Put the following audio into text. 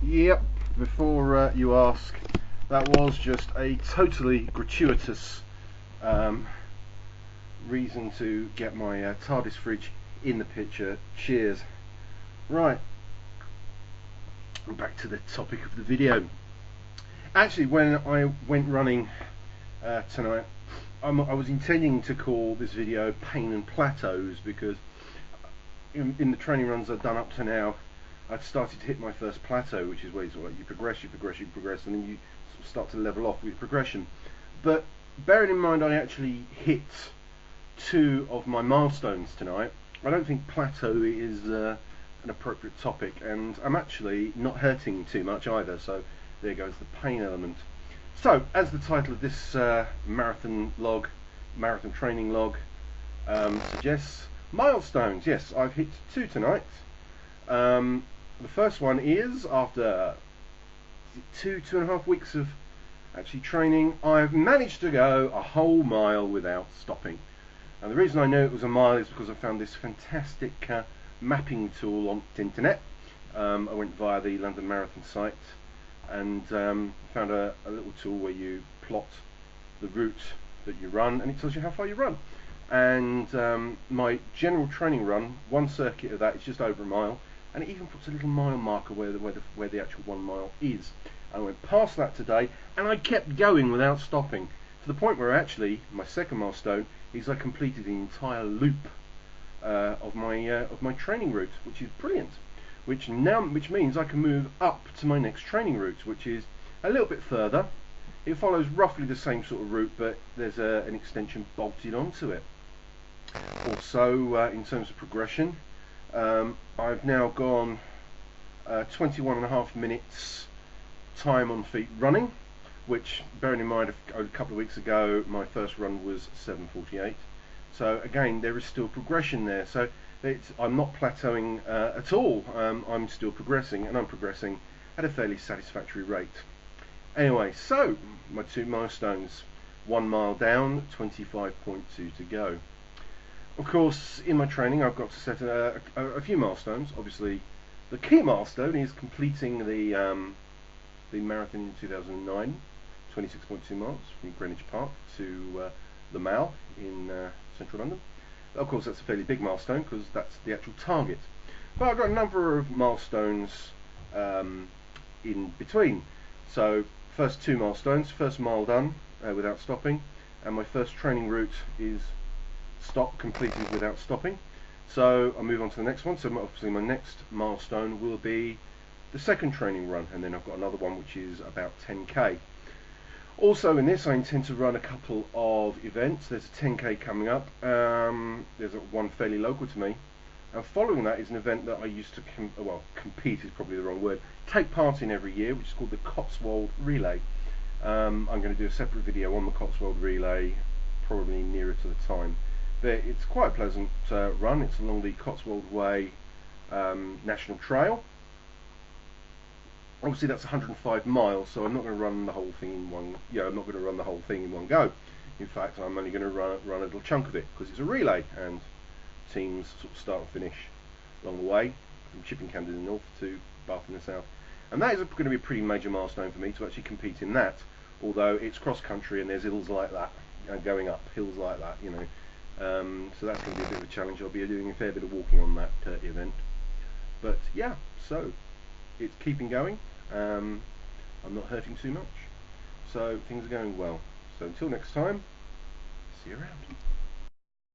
Yep, before you ask, that was just a totally gratuitous reason to get my TARDIS fridge in the picture. Cheers. Right, back to the topic of the video. Actually, when I went running tonight, I was intending to call this video Pain and Plateaus, because in the training runs I've done up to now, I've started to hit my first plateau, which is where you progress, and then you start to level off with progression. But bearing in mind I actually hit 2 of my milestones tonight, I don't think plateau is an appropriate topic, and I'm actually not hurting too much either, so there goes the pain element. So, as the title of this marathon training log suggests, milestones. Yes, I've hit 2 tonight. The first one is, after 2.5 weeks of actually training, I've managed to go a whole mile without stopping. And the reason I know it was a mile is because I found this fantastic mapping tool on the internet. I went via the London Marathon site and found a little tool where you plot the route that you run, and it tells you how far you run. And my general training run, one circuit of that is just over a mile, and it even puts a little mile marker where the actual 1 mile is. I went past that today, and I kept going without stopping, to the point where actually my second milestone is I completed the entire loop of my training route, which is brilliant. Which means I can move up to my next training route, which is a little bit further. It follows roughly the same sort of route, but there's an extension bolted onto it. Also, in terms of progression, I've now gone 21.5 minutes time on feet running, which, bearing in mind a couple of weeks ago my first run was 7:48. So again, there is still progression there. So I'm not plateauing at all. I'm still progressing, and I'm progressing at a fairly satisfactory rate. Anyway, so my 2 milestones: 1 mile down, 25.2 to go. Of course, in my training I've got to set a few milestones. Obviously, the key milestone is completing the marathon in 2009, 26.2 miles from Greenwich Park to the Mall in central London. Of course, that's a fairly big milestone because that's the actual target. But I've got a number of milestones in between. So, first 2 milestones: first mile done without stopping, and my first training route is completed without stopping. So I'll move on to the next one. So obviously my next milestone will be the second training run, and then I've got another one which is about 10k. Also in this I intend to run a couple of events. There's a 10k coming up, there's one fairly local to me, and following that is an event that I used to compete is probably the wrong word, take part in every year, which is called the Cotswold Relay. I'm going to do a separate video on the Cotswold Relay probably nearer to the time. It's quite a pleasant run. It's along the Cotswold Way National Trail. Obviously that's 105 miles, so I'm not going to run the whole thing in one. I'm not going to run the whole thing in one go. In fact, I'm only going to run a little chunk of it, because it's a relay, and teams sort of start and finish along the way from Chipping Campden in the north to Bath in the south. And that is going to be a pretty major milestone for me to actually compete in that. Although it's cross country and there's hills like that, and going up hills like that, so that's going to be a bit of a challenge. I'll be doing a fair bit of walking on that event. But yeah, so it's keeping going. I'm not hurting too much, so things are going well. So until next time, see you around.